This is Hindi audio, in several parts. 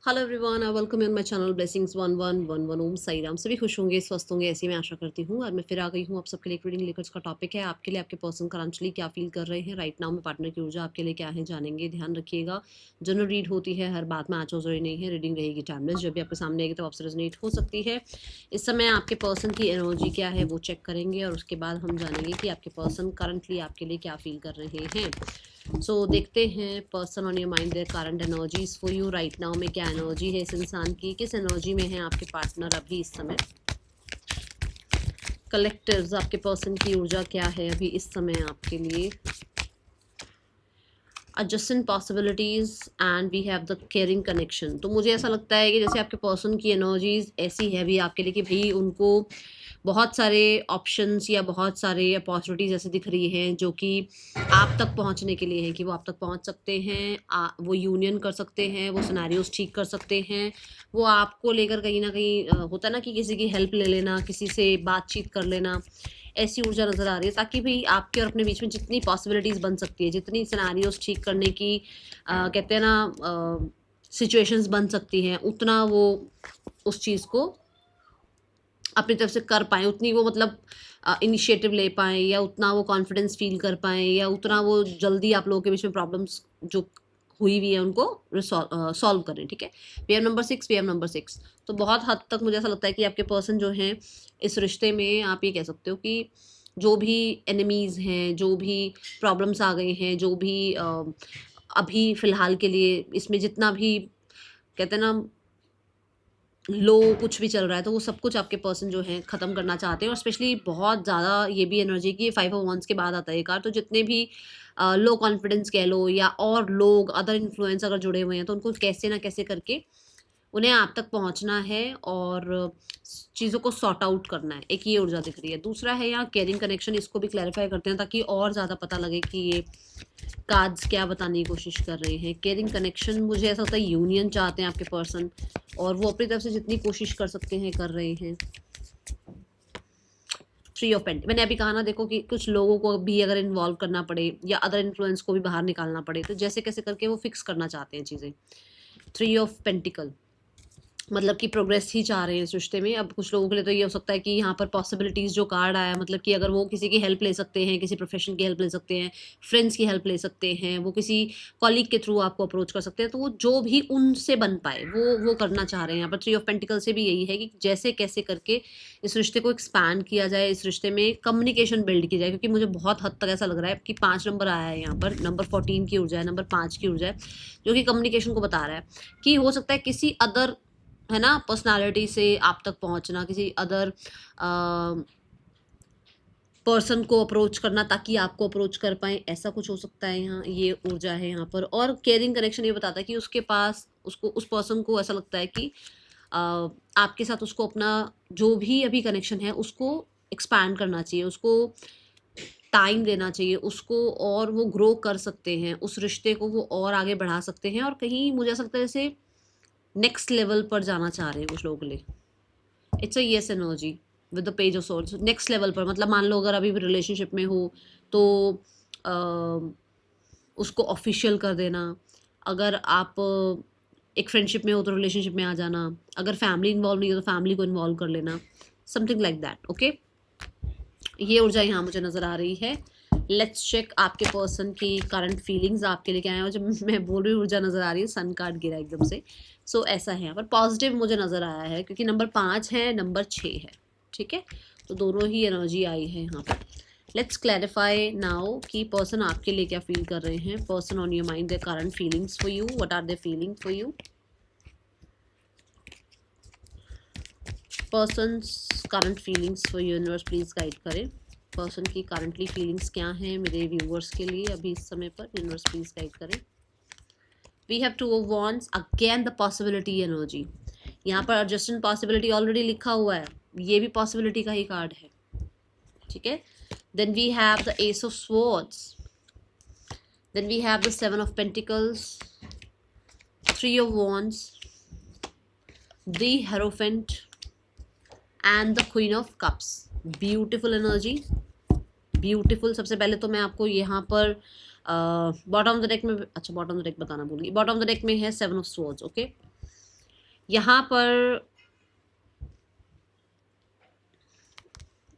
Hello everyone, I welcome you on my channel blessings 1111 ओम साई राम। सभी खुश होंगे, स्वस्थ होंगे, ऐसी मैं आशा करती हूँ। और मैं फिर आ गई हूँ आप सबके लिए एक रीडिंग लेकर। इसका टॉपिक है आपके लिए आपके पर्सन करंटली क्या फील कर रहे हैं राइट नाउ में। पार्टनर की ऊर्जा आपके लिए क्या है जानेंगे। ध्यान रखिएगा, जनरल रीड होती है, हर बात में मैच हो जरूरी नहीं है। रीडिंग रहेगी टाइमलेस, जब भी आपके सामने आएगी तब आपसे रेजोनेट हो सकती है। इस समय आपके पर्सन की एनर्जी क्या है वो चेक करेंगे और उसके बाद हम जानेंगे कि आपके पर्सन करंटली आपके लिए क्या फील कर रहे हैं। सो देखते हैं person on your mind their current energies for you right now में क्या एनर्जी है इस इंसान की, किस एनर्जी में है आपके पार्टनर अभी इस समय। कलेक्टिव्स, आपके पर्सन की ऊर्जा क्या है अभी इस समय आपके लिए। adjacent possibilities and we have the caring connection। तो मुझे ऐसा लगता है कि जैसे आपके पर्सन की एनर्जीज ऐसी है भी आपके लिए कि भाई उनको बहुत सारे ऑप्शंस या बहुत सारे अपॉर्चुनिटीज़ ऐसे दिख रही हैं जो कि आप तक पहुंचने के लिए हैं, कि वो आप तक पहुंच सकते हैं, वो यूनियन कर सकते हैं, वो सिनेरियोज ठीक कर सकते हैं, वो आपको लेकर कहीं ना कहीं होता है ना कि किसी की हेल्प ले लेना, किसी से बातचीत कर लेना, ऐसी ऊर्जा नज़र आ रही है। ताकि भाई आपके और अपने बीच में जितनी पॉसिबिलिटीज़ बन सकती है, जितनी सिनेरियोज ठीक करने की कहते हैं ना सिचुएशंस बन सकती हैं, उतना वो उस चीज़ को अपनी तरफ से कर पाएँ, उतनी वो मतलब इनिशिएटिव ले पाएँ, या उतना वो कॉन्फिडेंस फील कर पाएँ, या उतना वो जल्दी आप लोगों के बीच में प्रॉब्लम्स जो हुई हुई है उनको सॉल्व करें। ठीक है, we have number 6, we have number 6। तो बहुत हद तक मुझे ऐसा लगता है कि आपके पर्सन जो हैं इस रिश्ते में, आप ये कह सकते हो कि जो भी एनिमीज़ हैं, जो भी प्रॉब्लम्स आ गए हैं, जो भी अभी फ़िलहाल के लिए इसमें जितना भी कहते हैं ना लो कुछ भी चल रहा है, तो वो सब कुछ आपके पर्सन जो हैं ख़त्म करना चाहते हैं। और स्पेशली बहुत ज़्यादा ये भी एनर्जी की 5 ऑफ वांड्स के बाद आता है ये कार्ड। तो जितने भी लो कॉन्फिडेंस कह लो या और लोग अदर इन्फ्लुएंस अगर जुड़े हुए हैं, तो उनको कैसे ना कैसे करके उन्हें आप तक पहुंचना है और चीज़ों को सॉर्ट आउट करना है। एक ये ऊर्जा दिख रही है। दूसरा है यहाँ केयरिंग कनेक्शन, इसको भी क्लैरिफाई करते हैं ताकि और ज़्यादा पता लगे कि ये कार्ड्स क्या बताने की कोशिश कर रहे हैं। केयरिंग कनेक्शन, मुझे ऐसा होता है यूनियन चाहते हैं आपके पर्सन, और वो अपनी तरफ से जितनी कोशिश कर सकते हैं कर रहे हैं। थ्री ऑफ पेंटिकल, मैंने अभी कहा ना, देखो कि कुछ लोगों को भी अगर इन्वॉल्व करना पड़े या अदर इन्फ्लुएंस को भी बाहर निकालना पड़े, तो जैसे कैसे करके वो फिक्स करना चाहते हैं चीज़ें। थ्री ऑफ पेंटिकल मतलब कि प्रोग्रेस ही चाह रहे हैं इस रिश्ते में। अब कुछ लोगों के लिए तो ये हो सकता है कि यहाँ पर पॉसिबिलिटीज़ जो कार्ड आया, मतलब कि अगर वो किसी की हेल्प ले सकते हैं, किसी प्रोफेशन की हेल्प ले सकते हैं, फ्रेंड्स की हेल्प ले सकते हैं, वो किसी कॉलीग के थ्रू आपको अप्रोच कर सकते हैं, तो वो जो भी उनसे बन पाए वो करना चाह रहे हैं। यहाँ पर थ्री ऑफ पेंटिकल से भी यही है कि जैसे कैसे करके इस रिश्ते को एक्सपैंड किया जाए, इस रिश्ते में कम्युनिकेशन बिल्ड की जाए। क्योंकि मुझे बहुत हद तक ऐसा लग रहा है कि 5 नंबर आया है यहाँ पर, नंबर 14 की ऊर्जा है, नंबर 5 की ऊर्जा है, जो कि कम्युनिकेशन को बता रहा है कि हो सकता है किसी अदर है ना पर्सनालिटी से आप तक पहुंचना, किसी अदर पर्सन को अप्रोच करना ताकि आपको अप्रोच कर पाए, ऐसा कुछ हो सकता है। यहाँ ये ऊर्जा है यहाँ पर। और केयरिंग कनेक्शन ये बताता है कि उसके पास उसको उस पर्सन को ऐसा लगता है कि आपके साथ उसको अपना जो भी अभी कनेक्शन है उसको एक्सपैंड करना चाहिए, उसको टाइम देना चाहिए उसको, और वो ग्रो कर सकते हैं उस रिश्ते को, वो और आगे बढ़ा सकते हैं। और कहीं मुझे ऐसा लगता है जैसे नेक्स्ट लेवल पर जाना चाह रहे हैं कुछ लोगों के लिए। It's a yes energy with the page of swords. Next level पर मतलब मान लो अगर अभी भी रिलेशनशिप में हो तो उसको ऑफिशियल कर देना। अगर आप एक फ्रेंडशिप में हो तो रिलेशनशिप में आ जाना। अगर फैमिली इन्वॉल्व नहीं हो तो फैमिली को इन्वॉल्व कर लेना, समथिंग लाइक दैट। ओके, ये ऊर्जा यहाँ मुझे नज़र आ रही है। लेट्स चेक आपके पर्सन की करंट फीलिंग्स आपके लिए क्या है। और जब मैं बोल रही हूँ ऊर्जा नज़र आ रही है, सन कार्ड गिरा एकदम से। सो ऐसा है यहाँ पर पॉजिटिव मुझे नज़र आया है, क्योंकि नंबर 5 है, नंबर 6 है। ठीक है, तो दोनों ही एनर्जी आई है यहाँ पर। लेट्स क्लैरिफाई नाउ कि पर्सन आपके लिए क्या फील कर रहे हैं। Person on your mind, their current feelings for you, what are they feeling for you. Person's current feelings for universe please guide करें। पर्सन की करंटली फीलिंग्स क्या हैं मेरे व्यूवर्स के लिए अभी इस समय पर, यूनिवर्स प्लीज़ गाइड करें। We have two of wands, again the possibility energy. यहाँ पर एडजस्टेंट पॉसिबिलिटी ऑलरेडी लिखा हुआ है, ये भी पॉसिबिलिटी का ही कार्ड है। ठीक है, then we have the ace of swords, then we have the 7 of pentacles, 3 of wands, the hierophant and the queen of cups. Beautiful energy, beautiful. सबसे पहले तो मैं आपको यहाँ पर बॉटम ऑफ द डेक में, अच्छा बॉटम ऑफ द डेक बताना भूल गई, बॉटम ऑफ द डेक में है 7 ऑफ स्वॉर्ड्स। ओके, यहाँ पर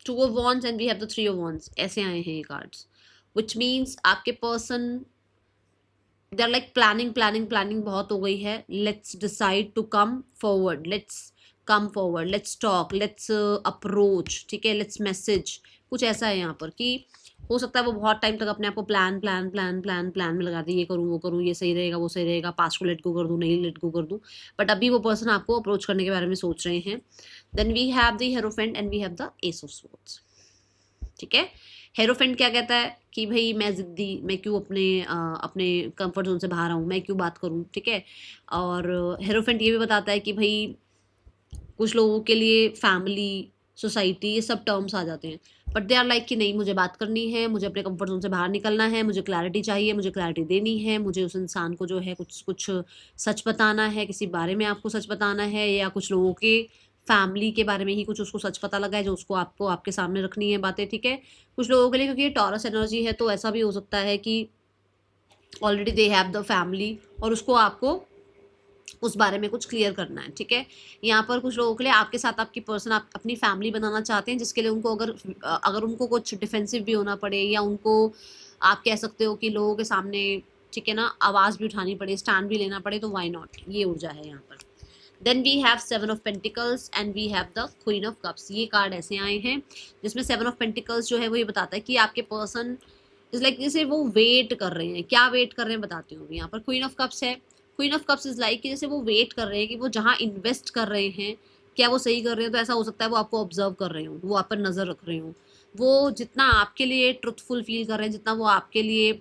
two of wands and we have the three of wands, ऐसे आए हैं ये कार्ड्स, विच मीन्स आपके person they are like planning planning planning बहुत हो गई है, let's decide to come forward, let's come forward, let's talk, let's approach, ठीक है, लेट्स मैसेज, कुछ ऐसा है यहाँ पर कि हो सकता है वो बहुत टाइम तक अपने आप को plan plan plan plan plan में लगा दे, ये करूँ वो करूँ, ये सही रहेगा वो सही रहेगा, पास्ट को लेट गो कर दूँ नहीं लेट गो कर दूँ, बट अभी वो पर्सन आपको अप्रोच करने के बारे में सोच रहे हैं। Then we have the hierophant and we have the ace of swords, ठीक है। हेरोफेंट क्या कहता है कि भाई मैं ज़िद्दी, मैं क्यों अपने कंफर्ट जोन से बाहर आऊँ, मैं क्यों बात करूँ, ठीक है। और हेरोफेंट ये भी बताता है कि भाई कुछ लोगों के लिए फैमिली, सोसाइटी, ये सब टर्म्स आ जाते हैं, बट दे आर लाइक कि नहीं मुझे बात करनी है, मुझे अपने कंफर्ट जोन से बाहर निकलना है, मुझे क्लैरिटी चाहिए, मुझे क्लैरिटी देनी है, मुझे उस इंसान को जो है कुछ कुछ सच बताना है, किसी बारे में आपको सच बताना है, या कुछ लोगों के फैमिली के बारे में ही कुछ उसको सच पता लगा है जो उसको आपको आपके सामने रखनी है बातें, ठीक है। कुछ लोगों के लिए क्योंकि ये टॉरस एनर्जी है तो ऐसा भी हो सकता है कि already they have the family और उसको आपको उस बारे में कुछ क्लियर करना है, ठीक है। यहाँ पर कुछ लोगों के लिए आपके साथ आपकी पर्सन आप अपनी फैमिली बनाना चाहते हैं, जिसके लिए उनको अगर उनको कुछ डिफेंसिव भी होना पड़े, या उनको आप कह सकते हो कि लोगों के सामने, ठीक है ना, आवाज़ भी उठानी पड़े, स्टैंड भी लेना पड़े, तो वाई नॉट, ये ऊर्जा है यहाँ पर। Then we have seven of pentacles and we have the queen of cups. ये कार्ड ऐसे आए हैं जिसमें सेवन ऑफ पेंटिकल्स जो है वो ये बताता है कि आपके पर्सन इज लाइक जैसे वो वेट कर रहे हैं, क्या वेट कर रहे हैं बताती हूँ। यहाँ पर क्वीन ऑफ कप्स है, queen of cups is like कि जैसे वो वेट कर रहे हैं कि वो जहाँ इन्वेस्ट कर रहे हैं क्या वो सही कर रहे हैं, तो ऐसा हो सकता है वो आपको ऑब्जर्व कर रहे हो, वो आप पर नज़र रख रहे हो, वो जितना आपके लिए ट्रुथफुल फील कर रहे हैं, जितना वो आपके लिए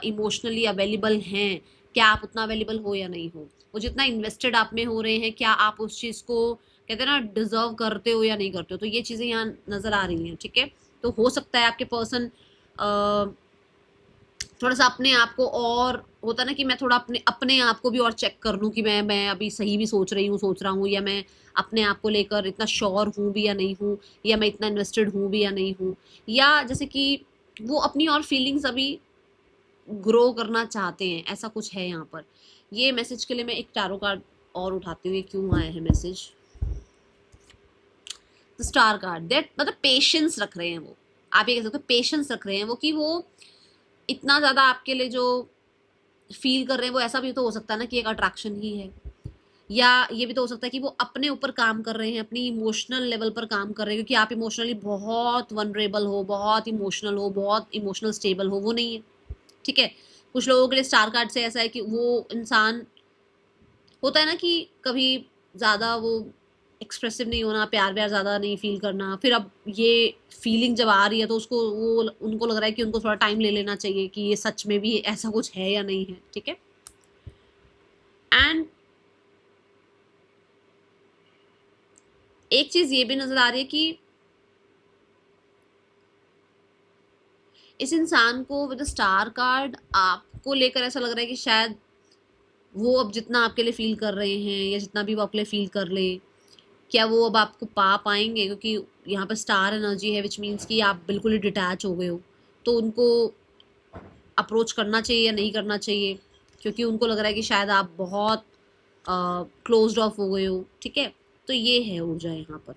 इमोशनली अवेलेबल हैं, क्या आप उतना अवेलेबल हो या नहीं हो, वो जितना इन्वेस्टेड आप में हो रहे हैं, क्या आप उस चीज़ को कहते हैं ना डिजर्व करते हो या नहीं करते हो, तो ये चीज़ें यहाँ नज़र आ रही हैं, ठीक है। तो हो सकता है आपके पर्सन थोड़ा सा अपने आप को, और होता ना कि मैं थोड़ा अपने अपने आप को भी और चेक कर लूँ कि मैं अभी सही भी सोच रहा हूँ, या मैं अपने आप को लेकर इतना श्योर हूँ भी या नहीं हूँ, या मैं इतना इन्वेस्टेड हूँ भी या नहीं हूँ, या जैसे कि वो अपनी और फीलिंग्स अभी ग्रो करना चाहते हैं, ऐसा कुछ है यहाँ पर। ये मैसेज के लिए मैं एक टैरो कार्ड और उठाती हूँ, ये क्यों आया है मैसेज। स्टार कार्ड, दैट मतलब पेशेंस रख रहे हैं वो, आप ये कह सकते हो पेशेंस रख रहे हैं वो, कि वो इतना ज़्यादा आपके लिए जो फील कर रहे हैं, वो ऐसा भी तो हो सकता है ना कि एक अट्रैक्शन ही है, या ये भी तो हो सकता है कि वो अपने ऊपर काम कर रहे हैं, अपनी इमोशनल लेवल पर काम कर रहे हैं, क्योंकि आप इमोशनली बहुत वनरेबल हो, बहुत इमोशनल हो, बहुत इमोशनल स्टेबल हो, वो नहीं है, ठीक है। कुछ लोगों के लिए स्टार कार्ड से ऐसा है कि वो इंसान होता है ना कि कभी ज़्यादा वो एक्सप्रेसिव नहीं होना, प्यार व्यार ज़्यादा नहीं फील करना, फिर अब ये फीलिंग जब आ रही है तो उसको वो उनको लग रहा है कि उनको थोड़ा टाइम ले लेना चाहिए कि ये सच में भी ऐसा कुछ है या नहीं है, ठीक है। एंड एक चीज़ ये भी नज़र आ रही है कि इस इंसान को विद स्टार कार्ड आपको लेकर ऐसा लग रहा है कि शायद वो अब जितना आपके लिए फील कर रहे हैं, या जितना भी वो आपके लिए फील कर ले, क्या वो अब आपको पा पाएंगे, क्योंकि यहाँ पर स्टार एनर्जी है, विच मीन्स कि आप बिल्कुल ही डिटैच हो गए हो, तो उनको अप्रोच करना चाहिए या नहीं करना चाहिए, क्योंकि उनको लग रहा है कि शायद आप बहुत क्लोज्ड ऑफ हो गए हो, ठीक है। तो ये है ऊर्जा यहाँ पर,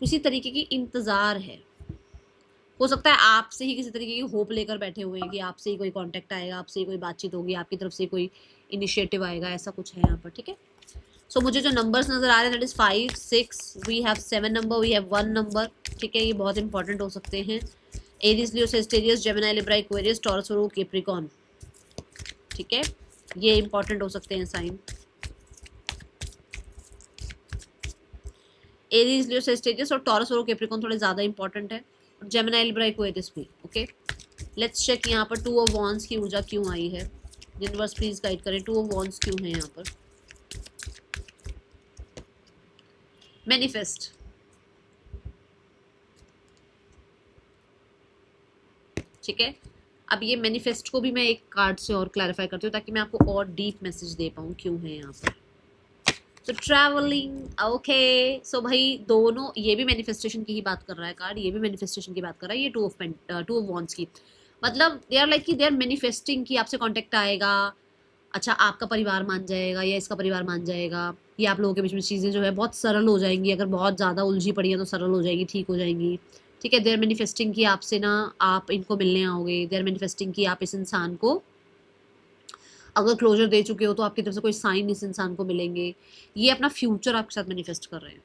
इसी तरीके की इंतज़ार है, हो सकता है आपसे ही किसी तरीके की होप लेकर बैठे हुए हैं कि आपसे ही कोई कांटेक्ट आएगा, आपसे ही कोई बातचीत होगी, आपकी तरफ से कोई इनिशिएटिव आएगा, ऐसा कुछ है यहाँ पर, ठीक है। सो मुझे जो नंबर्स नजर आ रहे हैं that is 5 6, we have 7 number, we have 1 number, ठीक है। ये बहुत इंपॉर्टेंट हो सकते हैं। Aries, Leo, Sagittarius, Gemini, Libra, Aquarius, Taurus, Virgo, Capricorn, ठीक है, ये इंपॉर्टेंट हो सकते हैं साइन। एरीज, लियो, सेजिटेरियस और टॉरस, वर्गो, कैप्रिकॉर्न थोड़े ज्यादा इंपॉर्टेंट है, जेमिनी, लिब्रा, एक्वेरियस भी, ओके। लेट्स चेक यहाँ पर 2 ऑफ वॉन्ड्स की ऊर्जा क्यों आई है, यूनिवर्स प्लीज गाइड करें, 2 ऑफ वॉन्ड्स क्यों है यहाँ पर। मैनिफेस्ट, ठीक है। अब ये मैनिफेस्ट को भी मैं एक कार्ड से और क्लैरिफाई करती हूँ ताकि मैं आपको और डीप मैसेज दे पाऊँ क्यों है यहाँ पर। तो ट्रैवलिंग, ओके। सो भाई दोनों, ये भी मैनिफेस्टेशन की ही बात कर रहा है कार्ड, ये भी मैनिफेस्टेशन की बात कर रहा है, ये 2 ऑफ वॉन्ड्स की, मतलब दे आर लाइक कि दे आर मैनिफेस्टिंग कि आपसे कांटेक्ट आएगा, अच्छा आपका परिवार मान जाएगा या इसका परिवार मान जाएगा, या आप लोगों के बीच में चीज़ें जो है बहुत सरल हो जाएंगी, अगर बहुत ज़्यादा उलझी पड़ी है तो सरल हो जाएगी, ठीक हो जाएंगी। ठीक है, दे आर मैनिफेस्टिंग कि आपसे ना आप इनको मिलने आओगे, दे आर मैनिफेस्टिंग कि आप इस इंसान को अगर क्लोजर दे चुके हो तो आपकी तरफ से कोई साइन इस इंसान को मिलेंगे। ये अपना फ्यूचर आपके साथ मैनिफेस्ट कर रहे हैं,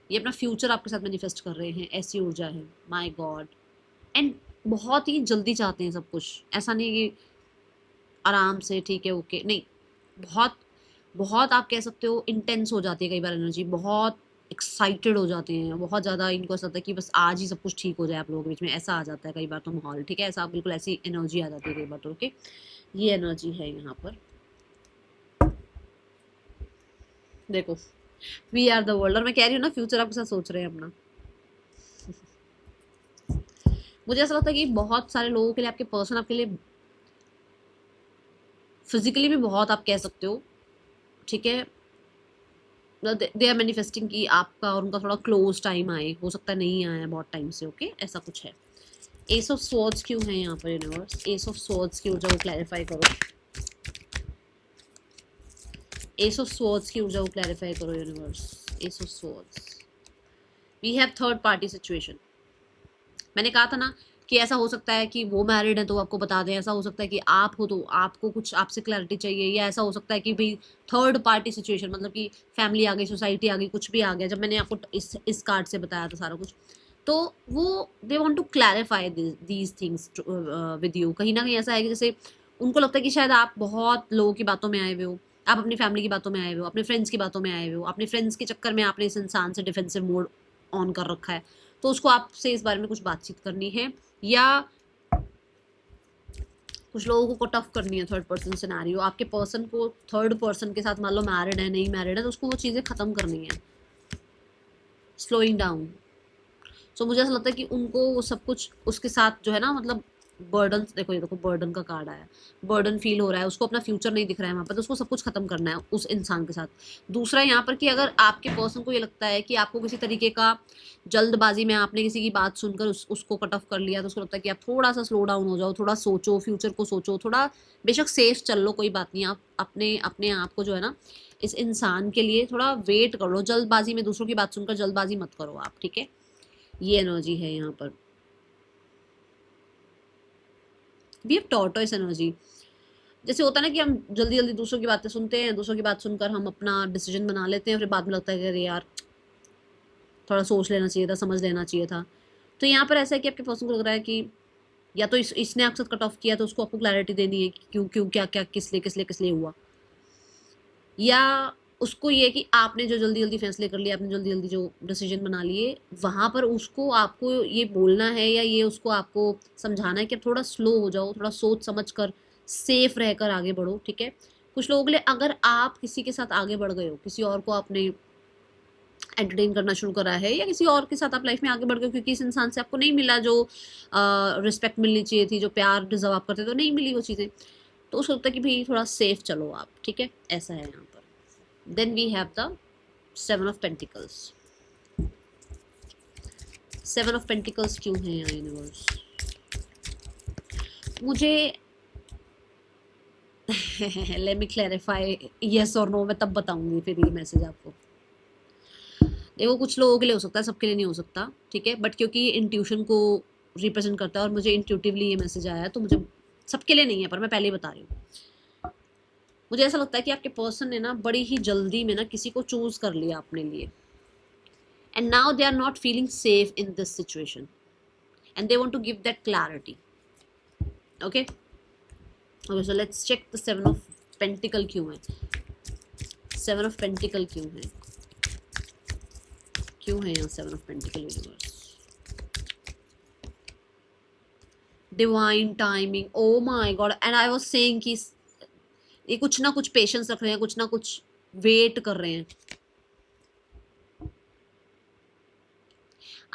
ये अपना फ्यूचर आपके साथ मैनिफेस्ट कर रहे हैं, ऐसी ऊर्जा है। My God. एंड बहुत ही जल्दी चाहते हैं सब कुछ, ऐसा नहीं कि आराम से ठीक है ओके, नहीं, बहुत बहुत आप कह सकते हो इंटेंस हो जाती है कई बार एनर्जी, बहुत एक्साइटेड हो जाते हैं, बहुत ज़्यादा इनको ऐसा होता है कि बस आज ही सब कुछ ठीक हो जाए आप लोगों के बीच में, ऐसा आ जाता है कई बार तो माहौल। ठीक है, ऐसा बिल्कुल ऐसी एनर्जी आ जाती है कई बार तो। ओके, ये एनर्जी है यहाँ पर। देखो, वी आर द वर्ल्ड, और मैं कह रही हूँ ना फ्यूचर आपके साथ सोच रहे हैं अपना। मुझे ऐसा लगता है कि बहुत सारे लोगों के लिए आपके पर्सन आपके लिए फिजिकली भी बहुत, आप कह सकते हो, ठीक है, दे आर मैनिफेस्टिंग कि आपका और उनका थोड़ा क्लोज टाइम आए, हो सकता है नहीं आया बहुत टाइम से। ओके, ऐसा कुछ है। एस ऑफ स्वॉर्ड्स क्यों है यहाँ पर यूनिवर्स? एस ऑफ स्वॉर्ड्स की ऊर्जा को क्लैरिफाई करो, एस ऑफ स्वॉर्ड्स की ऊर्जा को क्लैरिफाई करो universe. Ace of swords, we have third party situation. मैंने कहा था ना कि ऐसा हो सकता है कि वो मैरिड है तो आपको बता दें, ऐसा हो सकता है कि आप हो तो आपको कुछ आपसे क्लैरिटी चाहिए, या ऐसा हो सकता है कि भाई थर्ड पार्टी सिचुएशन, मतलब कि फैमिली आ गई, सोसाइटी आ गई, कुछ भी आ गया। जब मैंने आपको इस कार्ड से बताया था सारा कुछ, तो वो they want to clarify these things with you. कहीं ना कहीं ऐसा है कि जैसे उनको लगता है कि शायद आप बहुत लोगों की बातों में आए हुए हो, आप अपनी फैमिली की बातों में आए हुए हो, अपने फ्रेंड्स की बातों में आए हुए हो, अपने फ्रेंड्स के चक्कर में आपने इस इंसान से डिफेंसिव मोड ऑन कर रखा है, तो उसको आपसे इस बारे में कुछ बातचीत करनी है, या कुछ लोगों को कट ऑफ करनी है। थर्ड पर्सन सिनेरियो, आपके पर्सन को थर्ड पर्सन के साथ मान लो मैरिड है, नहीं मैरिड है, तो उसको वो चीज़ें ख़त्म करनी है, स्लोइंग डाउन। सो मुझे ऐसा लगता है कि उनको वो सब कुछ उसके साथ जो है ना, मतलब बर्डन, देखो ये देखो बर्डन का कार्ड आया, बर्डन फील हो रहा है उसको, अपना फ्यूचर नहीं दिख रहा है वहाँ पर, तो उसको सब कुछ खत्म करना है उस इंसान के साथ। दूसरा यहाँ पर कि अगर आपके पर्सन को ये लगता है कि आपको किसी तरीके का जल्दबाजी में आपने किसी की बात सुनकर उसको कट ऑफ कर लिया, तो उसको लगता है कि आप थोड़ा सा स्लो डाउन हो जाओ, थोड़ा सोचो, फ्यूचर को सोचो, थोड़ा बेशक सेफ चल लो, कोई बात नहीं, आप अपने अपने आप को जो है ना इस इंसान के लिए थोड़ा वेट कर लो, जल्दबाजी में दूसरों की बात सुनकर जल्दबाजी मत करो आप। ठीक है, ये एनर्जी है यहाँ पर। We have tortoise energy. जैसे होता है ना कि हम जल्दी जल्दी दूसरों की बातें सुनते हैं, दूसरों की बात सुनकर हम अपना डिसीजन बना लेते हैं, फिर बाद में लगता है कि अरे यार थोड़ा सोच लेना चाहिए था, समझ लेना चाहिए था। तो यहाँ पर ऐसा है कि आपके पर्सन को लग रहा है कि या तो इसने आपके साथ कट ऑफ किया, तो उसको आपको क्लैरिटी देनी है कि क्यों क्यों, क्या क्या, किस लिए हुआ, या उसको ये कि आपने जो जल्दी जल्दी फैसले कर लिए, आपने जल्दी जल्दी जो डिसीजन बना लिए, वहाँ पर उसको आपको ये बोलना है या ये उसको आपको समझाना है कि थोड़ा स्लो हो जाओ, थोड़ा सोच समझ कर सेफ रहकर आगे बढ़ो। ठीक है, कुछ लोगों के लिए अगर आप किसी के साथ आगे बढ़ गए हो, किसी और को आपने एंटरटेन करना शुरू करा है, या किसी और के साथ आप लाइफ में आगे बढ़ गए क्योंकि इस इंसान से आपको नहीं मिला जो रिस्पेक्ट मिलनी चाहिए थी, जो प्यार डिजर्व आप करते, तो नहीं मिली वो चीज़ें, तो उसको लगता है कि भाई थोड़ा सेफ चलो आप। ठीक है, ऐसा है यहाँ पर। Then we have the seven of pentacles. Seven of pentacles क्यों है यहाँ यूनिवर्स? मुझे लेट मी क्लैरिफाई यस और नो, मैं तब बताऊंगी फिर ये मैसेज आपको। देखो, कुछ लोगों के लिए हो सकता है, सबके लिए नहीं हो सकता। ठीक है, बट क्योंकि ये इंट्यूशन को रिप्रेजेंट करता है और मुझे इंट्यूटिवली ये मैसेज आया है, तो मुझे सबके लिए नहीं है, पर मैं पहले ही बता रही हूँ। मुझे ऐसा लगता है कि आपके पर्सन ने ना बड़ी ही जल्दी में ना किसी को चूज कर लिया अपने लिए, and now they are not feeling safe in this situation and they want to give that clarity. Okay, so let's check the seven of pentacle क्यों है, seven of pentacle क्यों है, क्यों है यहाँ seven of pentacle universe? Divine timing, oh my God, and I was saying कि ये कुछ ना कुछ पेशेंस रख रहे हैं, कुछ ना कुछ वेट कर रहे हैं।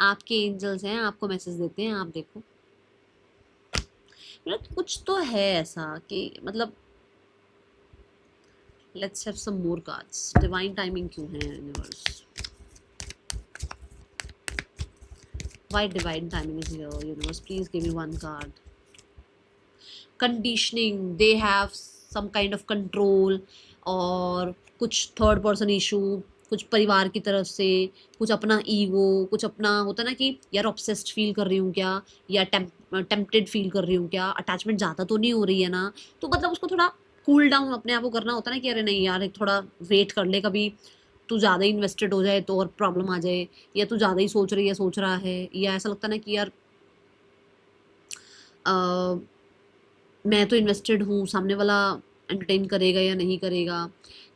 आपके एंजल्स हैं, आपको मैसेज देते हैं, आप देखो, मतलब कुछ तो है ऐसा कि मतलब let's have some more cards. Divine timing क्यों है universe? Why divine timing is here universe? Please give me one card. Conditioning, they have some kind of control, और कुछ थर्ड पर्सन इशू, कुछ परिवार की तरफ से, कुछ अपना ईगो, कुछ अपना होता ना कि यार ऑब्सेस्ड फील कर रही हूँ क्या, या टेम्पटेड फील कर रही हूँ क्या, अटैचमेंट ज़्यादा तो नहीं हो रही है ना। तो मतलब उसको थोड़ा कूल डाउन अपने आप को करना होता है ना कि अरे नहीं यार, एक थोड़ा वेट कर ले, कभी तू ज़्यादा ही इन्वेस्टेड हो जाए तो और प्रॉब्लम आ जाए, या तू ज़्यादा ही सोच रहा है, या ऐसा लगता है ना कि यार मैं तो इन्वेस्टेड हूँ, सामने वाला एंटरटेन करेगा या नहीं करेगा,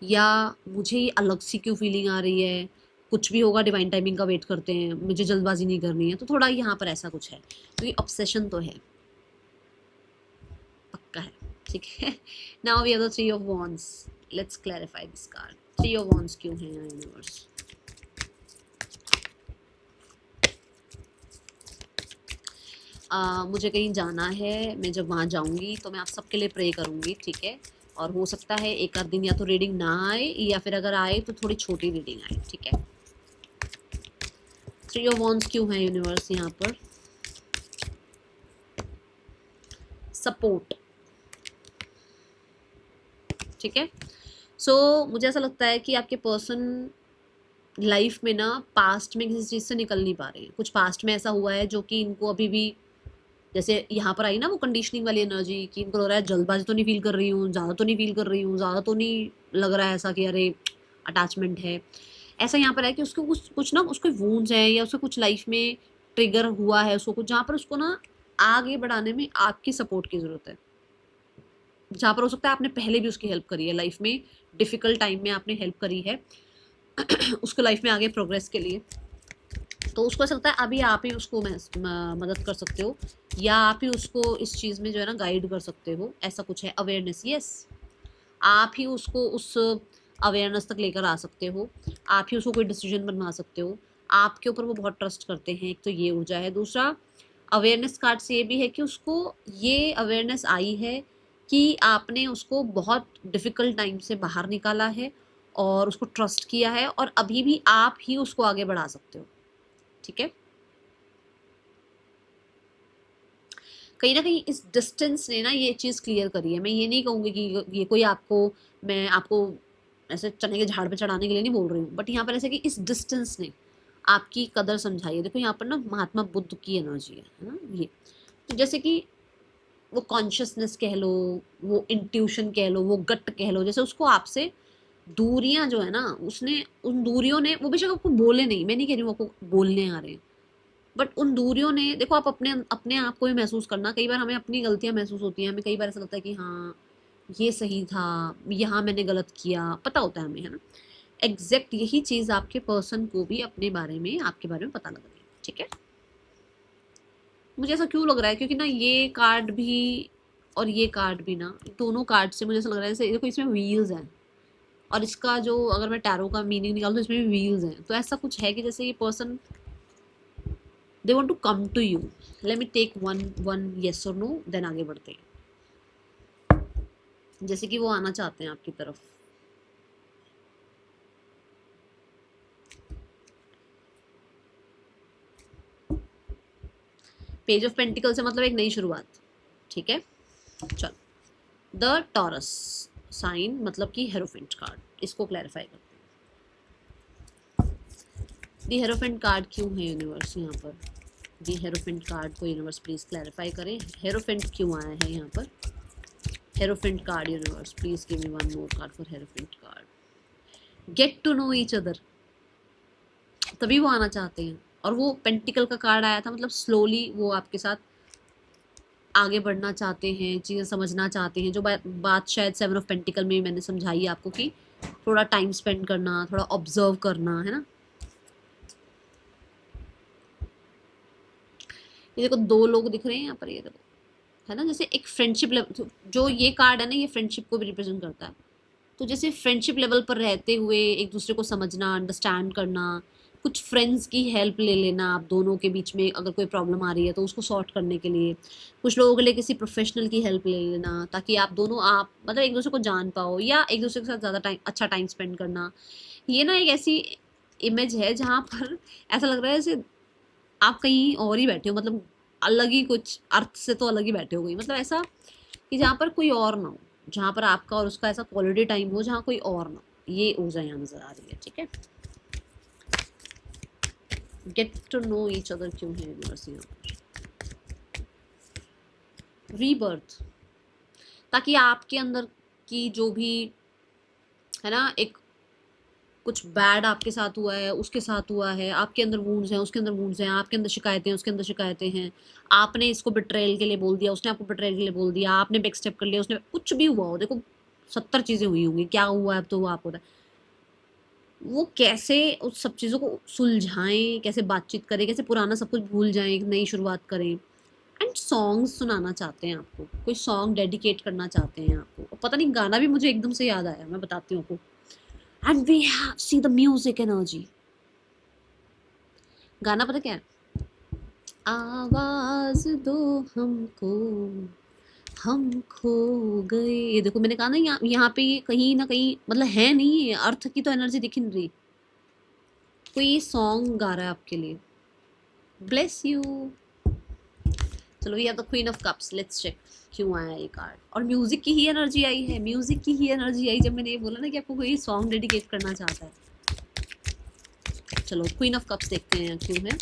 या मुझे ये अलग सी क्यों फीलिंग आ रही है, कुछ भी होगा डिवाइन टाइमिंग का वेट करते हैं, मुझे जल्दबाजी नहीं करनी है। तो थोड़ा यहाँ पर ऐसा कुछ है, तो ये ऑब्सेशन तो है, पक्का है, ठीक है। Now we have the three of wands, let's clarify this card. Three of wands क्यों है यूनिवर्स? मुझे कहीं जाना है, मैं जब वहाँ जाऊँगी तो मैं आप सबके लिए प्रे करूँगी, ठीक है। और हो सकता है एक आध दिन या तो रीडिंग ना आए, या फिर अगर आए तो थोड़ी छोटी रीडिंग आए, ठीक है। थ्री ऑफ वॉन्ड्स क्यों है यूनिवर्स यहाँ पर? सपोर्ट, ठीक है। सो मुझे ऐसा लगता है कि आपके पर्सन लाइफ में ना पास्ट में किसी चीज़ से निकल नहीं पा रहे हैं। कुछ पास्ट में ऐसा हुआ है जो कि इनको अभी भी, जैसे यहाँ पर आई ना वो कंडीशनिंग वाली एनर्जी, कि इनको लग रहा है जल्दबाजी तो नहीं फील कर रही हूँ, ज़्यादा तो नहीं फील कर रही हूँ, ज़्यादा तो नहीं लग रहा है ऐसा कि अरे अटैचमेंट है। ऐसा यहाँ पर है कि उसको कुछ कुछ ना उसको वूंड्स हैं, या उसको कुछ लाइफ में ट्रिगर हुआ है उसको कुछ, जहाँ पर उसको ना आगे बढ़ाने में आपकी सपोर्ट की ज़रूरत है। जहाँ पर हो सकता है आपने पहले भी उसकी हेल्प करी है लाइफ में, डिफ़िकल्ट टाइम में आपने हेल्प करी है उसको लाइफ में आगे प्रोग्रेस के लिए। तो उसको ऐसा लगता है अभी आप ही उसको मदद कर सकते हो, या आप ही उसको इस चीज़ में जो है ना गाइड कर सकते हो, ऐसा कुछ है। अवेयरनेस, यस, आप ही उसको उस अवेयरनेस तक लेकर आ सकते हो, आप ही उसको कोई डिसीजन बनवा सकते हो, आपके ऊपर वो बहुत ट्रस्ट करते हैं। एक तो ये ऊर्जा है। दूसरा, अवेयरनेस कार्ड से ये भी है कि उसको ये अवेयरनेस आई है कि आपने उसको बहुत डिफ़िकल्ट टाइम से बाहर निकाला है, और उसको ट्रस्ट किया है, और अभी भी आप ही उसको आगे बढ़ा सकते हो, ठीक है। कहीं ना कहीं इस डिस्टेंस ने ना ये चीज़ क्लियर करी है। मैं ये नहीं कहूँगी कि ये कोई आपको, मैं आपको ऐसे चने के झाड़ पे चढ़ाने के लिए नहीं बोल रही हूँ, बट यहाँ पर ऐसे कि इस डिस्टेंस ने आपकी कदर समझाई है। देखो यहाँ पर ना महात्मा बुद्ध की एनर्जी है ना ये। तो जैसे कि वो कॉन्शियसनेस कह लो, वो इंट्यूशन कह लो, वो गट कह लो, जैसे उसको आपसे दूरियां जो है ना, उसने उन दूरियों ने, वो बेशक आपको बोले नहीं, मैं नहीं कह रही हूँ आपको बोलने आ रहे हैं, बट उन दूरियों ने, देखो आप अपने अपने आप को भी महसूस करना, कई बार हमें अपनी गलतियां महसूस होती हैं, हमें कई बार ऐसा लगता है कि हाँ ये सही था, यहाँ मैंने गलत किया, पता होता है हमें, है ना। एग्जैक्ट यही चीज़ आपके पर्सन को भी अपने बारे में, आपके बारे में पता लग रही है, ठीक है। मुझे ऐसा क्यों लग रहा है, क्योंकि ना ये कार्ड भी और ये कार्ड भी ना, दोनों कार्ड से मुझे ऐसा लग रहा है जैसे देखो इसमें व्हील्स हैं, और इसका जो अगर मैं टैरो का मीनिंग निकालूँ तो इसमें भी व्हील्स हैं। तो ऐसा कुछ है कि जैसे ये person, they want to come to you. Let me take one one yes और नो, देन आगे बढ़ते हैं। जैसे कि वो आना चाहते हैं आपकी तरफ। पेज ऑफ पेंटिकल से मतलब एक नई शुरुआत, ठीक है। चलो, द टॉरस साइन मतलब कि हेरोफेंट कार्ड, इसको क्लैरिफाई करते हैं। दी हेरोफेंट कार्ड क्यों है यूनिवर्स यहाँ पर? दी हेरोफेंट कार्ड को यूनिवर्स प्लीज क्लैरिफाई करें, हेरोफेंट क्यों आया है यहाँ पर? Hierophant card universe please give me one more card for hierophant card. Get to know each other, तभी वो आना चाहते हैं। और वो पेंटिकल का कार्ड आया था, मतलब स्लोली वो आपके साथ आगे बढ़ना चाहते हैं, चीज़ें समझना चाहते हैं। जो बात शायद सेवन ऑफ पेंटिकल में मैंने समझाई आपको कि थोड़ा टाइम स्पेंड करना, थोड़ा ऑब्जर्व करना, है ना। ये देखो दो लोग दिख रहे हैं यहाँ पर, ये देखो, है ना, जैसे एक फ्रेंडशिप लेवल, जो ये कार्ड है ना ये फ्रेंडशिप को भी रिप्रेजेंट करता है। तो जैसे फ्रेंडशिप लेवल पर रहते हुए एक दूसरे को समझना, अंडरस्टैंड करना, कुछ फ्रेंड्स की हेल्प ले लेना, आप दोनों के बीच में अगर कोई प्रॉब्लम आ रही है तो उसको सॉर्ट करने के लिए, कुछ लोगों के लिए किसी प्रोफेशनल की हेल्प ले लेना, ताकि आप दोनों आप मतलब एक दूसरे को जान पाओ, या एक दूसरे के साथ ज़्यादा टाइम, अच्छा टाइम स्पेंड करना। ये ना एक ऐसी इमेज है जहाँ पर ऐसा लग रहा है जैसे आप कहीं और ही बैठे हो, मतलब अलग ही कुछ अर्थ से तो अलग ही बैठे हो गई, मतलब ऐसा कि जहाँ पर कोई और ना हो, जहाँ पर आपका और उसका ऐसा क्वालिटी टाइम हो जहाँ कोई और ना, ये ऊर्जा यहाँ नजर आ रही है। ठीक है, get to know each other क्यों है यूनिवर्स यहाँ पर, रीबर्थ, ताकि आपके अंदर की जो भी है ना, एक कुछ बैड आपके साथ हुआ है, उसके साथ हुआ है, आपके अंदर वूंड्स हैं, उसके अंदर वूंड्स हैं, आपके अंदर शिकायतें हैं, उसके अंदर शिकायतें हैं, आपने इसको बिट्रेयल के लिए बोल दिया, उसने आपको बिट्रेयल के लिए बोल दिया, आपने बैक स्टेप कर लिया, उसने कुछ भी हुआ हो, देखो 70 चीजें हुई होंगी, क्या हुआ है अब तो वो आपको पता है। वो कैसे उस सब चीज़ों को सुलझाएं, कैसे बातचीत करें, कैसे पुराना सब कुछ भूल जाएं, एक नई शुरुआत करें। एंड सॉन्ग्स सुनाना चाहते हैं आपको, कोई सॉन्ग डेडिकेट करना चाहते हैं आपको, और पता नहीं गाना भी मुझे एकदम से याद आया, मैं बताती हूँ आपको। And we have see the music energy, गाना पता क्या है, आवाज दो हमको, हम खो गए। ये देखो मैंने कहा ना, यहाँ पे ये कहीं ना कहीं मतलब है नहीं, ये अर्थ की तो एनर्जी दिख नहीं रही, कोई सॉन्ग गा रहा है आपके लिए। Bless you. चलो, we have the queen of cups, let's check क्यों आया ये कार्ड। और म्यूजिक की ही एनर्जी आई है, म्यूजिक की ही एनर्जी आई जब मैंने ये बोला ना कि आपको कोई सॉन्ग डेडिकेट करना चाहता है। चलो, क्वीन ऑफ कप्स देखते हैं क्यों है,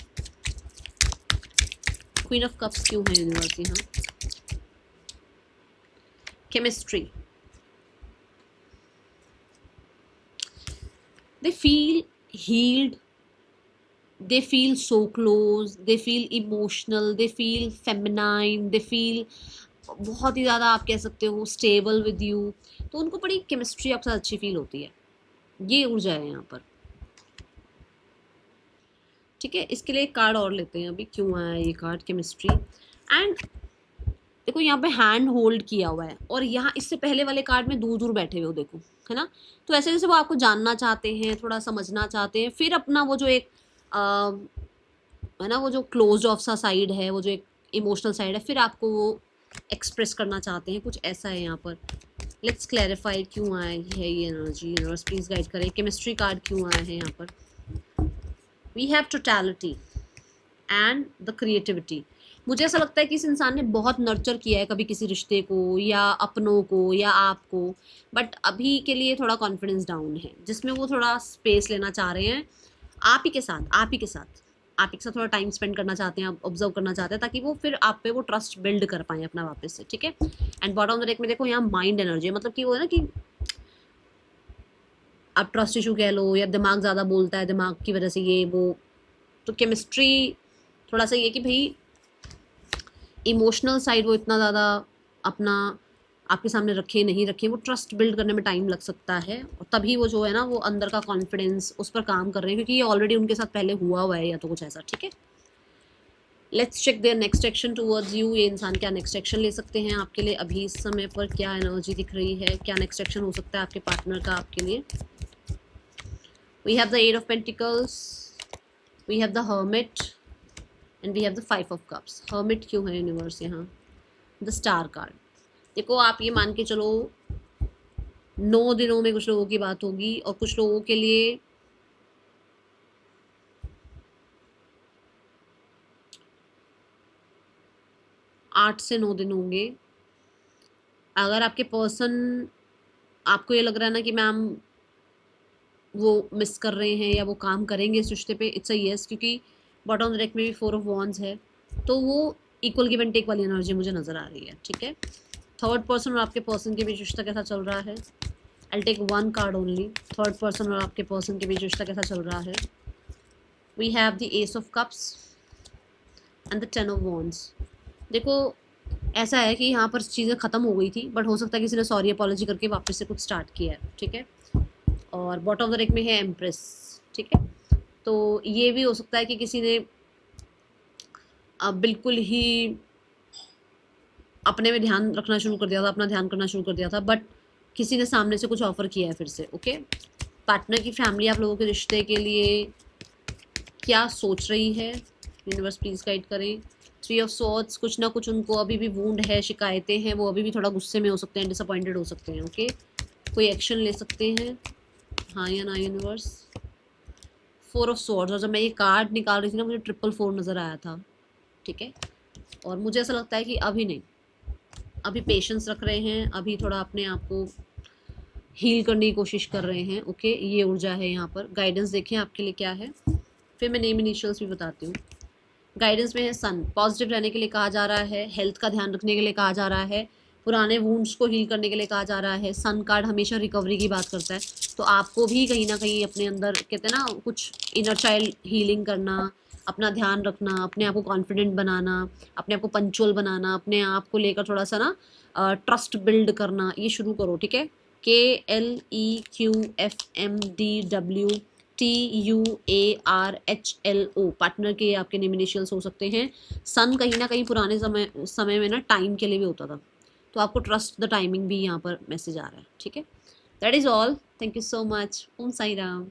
क्वीन ऑफ कप्स क्यों है यूनिवर्स यहाँ। Chemistry, they feel healed, they feel so close, they feel emotional, they feel feminine, they feel बहुत ही ज़्यादा आप कह सकते हो स्टेबल विद यू, तो उनको बड़ी केमिस्ट्री आपके साथ अच्छी फील होती है, ये ऊर्जा है यहाँ पर। ठीक है, इसके लिए एक कार्ड और लेते हैं अभी, क्यों आया ये कार्ड केमिस्ट्री। एंड देखो यहाँ पे हैंड होल्ड किया हुआ है, और यहाँ इससे पहले वाले कार्ड में दूर दूर बैठे हुए हो, देखो है ना, तो ऐसे जैसे वो आपको जानना चाहते हैं, थोड़ा समझना चाहते हैं, फिर अपना वो जो एक है ना, वो जो क्लोज ऑफ सा साइड है, वो जो एक इमोशनल साइड है, फिर आपको वो एक्सप्रेस करना चाहते हैं, कुछ ऐसा है यहाँ पर। लेट्स क्लैरिफाई क्यों आया है ये एनर्जी, यूनिवर्स प्लीज गाइड करें, केमिस्ट्री कार्ड क्यों आया है यहाँ पर। We have totality and the creativity. मुझे ऐसा लगता है कि इस इंसान ने बहुत नर्चर किया है कभी किसी रिश्ते को या अपनों को या आपको, बट अभी के लिए थोड़ा कॉन्फिडेंस डाउन है, जिसमें वो थोड़ा स्पेस लेना चाह रहे हैं आप ही के साथ, आप ही के साथ, आप ही के साथ थोड़ा टाइम स्पेंड करना चाहते हैं, आप ऑब्जर्व करना चाहते हैं, ताकि वो फिर आप पे वो ट्रस्ट बिल्ड कर पाए अपना वापस से। ठीक है, and bottom of the deck में देखो यहाँ माइंड एनर्जी, मतलब कि वो है ना कि आप ट्रस्ट इशू कह लो, या दिमाग ज़्यादा बोलता है, दिमाग की वजह से ये वो, तो केमिस्ट्री थोड़ा सा ये कि भाई इमोशनल साइड वो इतना ज़्यादा अपना आपके सामने रखे नहीं रखे, वो ट्रस्ट बिल्ड करने में टाइम लग सकता है, और तभी वो जो है ना, वो अंदर का कॉन्फिडेंस उस पर काम कर रहे हैं, क्योंकि ये ऑलरेडी उनके साथ पहले हुआ है या तो कुछ ऐसा। ठीक है, let's check their next action towards you, ये इंसान क्या नेक्स्ट एक्शन ले सकते हैं आपके लिए, अभी इस समय पर क्या एनर्जी दिख रही है, क्या नेक्स्ट एक्शन हो सकता है आपके पार्टनर का आपके लिए। We have the eight of pentacles, we have the hermit and we have the 5 of cups. Hermit क्यों है यूनिवर्स यहाँ, द स्टार कार्ड। देखो आप ये मान के चलो 9 दिनों में कुछ लोगों की बात होगी, और कुछ लोगों के लिए 8 से 9 दिन होंगे। अगर आपके पर्सन, आपको ये लग रहा है ना कि मैम वो मिस कर रहे हैं या वो काम करेंगे इस रिश्ते पे, इट्स अ यस, क्योंकि बॉटम ऑफ द डेक में भी 4 ऑफ वॉन्ड्स है, तो वो इक्वल गिव एंड टेक वाली एनर्जी मुझे नजर आ रही है। ठीक है, थर्ड पर्सन और आपके पर्सन के बीच रिश्ता कैसा चल रहा है, I take 1 card only. Third person और आपके पर्सन के बीच रिश्ता कैसा चल रहा है। We have the ace of cups and the 10 of wands. देखो ऐसा है कि यहाँ पर चीज़ें ख़त्म हो गई थी, बट हो सकता है किसी ने सॉरी अपॉलॉजी करके वापस से कुछ स्टार्ट किया है। ठीक है, और बॉटम ऑफ द डेक में है एम्प्रेस। ठीक है, तो ये भी हो सकता है कि किसी ने बिल्कुल ही अपने में ध्यान रखना शुरू कर दिया था, अपना ध्यान करना शुरू कर दिया था, बट किसी ने सामने से कुछ ऑफर किया है फिर से। ओके, पार्टनर की फैमिली आप लोगों के रिश्ते के लिए क्या सोच रही है, यूनिवर्स प्लीज गाइड करें। 3 ऑफ सॉर्ड्स, कुछ ना कुछ उनको अभी भी वूंड है, शिकायतें हैं, वो अभी भी थोड़ा गुस्से में हो सकते हैं, डिसअपॉइंटेड हो सकते हैं। ओके, कोई एक्शन ले सकते हैं, हाँ या ना यूनिवर्स। 4 ऑफ सॉर्ड्स, और जब मैं ये कार्ड निकाल रही थी ना, मुझे 444 नज़र आया था। ठीक है, और मुझे ऐसा लगता है कि अभी नहीं, अभी पेशेंस रख रहे हैं, अभी थोड़ा अपने आप को हील करने की कोशिश कर रहे हैं। ओके, ये ऊर्जा है यहाँ पर। गाइडेंस देखें आपके लिए क्या है, फिर मैं नेम इनिशियल्स भी बताती हूँ। गाइडेंस में है सन, पॉजिटिव रहने के लिए कहा जा रहा है, हेल्थ का ध्यान रखने के लिए कहा जा रहा है, पुराने वुंड्स को हील करने के लिए कहा जा रहा है। सन कार्ड हमेशा रिकवरी की बात करता है, तो आपको भी कहीं ना कहीं अपने अंदर कहते हैं ना कुछ इनर चाइल्ड हीलिंग करना, अपना ध्यान रखना, अपने आप को कॉन्फिडेंट बनाना, अपने आप को पंचुअल बनाना, अपने आप को लेकर थोड़ा सा ना ट्रस्ट बिल्ड करना, ये शुरू करो। ठीक है, KLEQFMDWTUARHLO पार्टनर के आपके नेम इनिशियल्स हो सकते हैं। सन कहीं ना कहीं पुराने समय में ना टाइम के लिए भी होता था, तो आपको ट्रस्ट द टाइमिंग भी यहाँ पर मैसेज आ रहा है। ठीक है, that is all. Thank you so much. Om Sai Ram.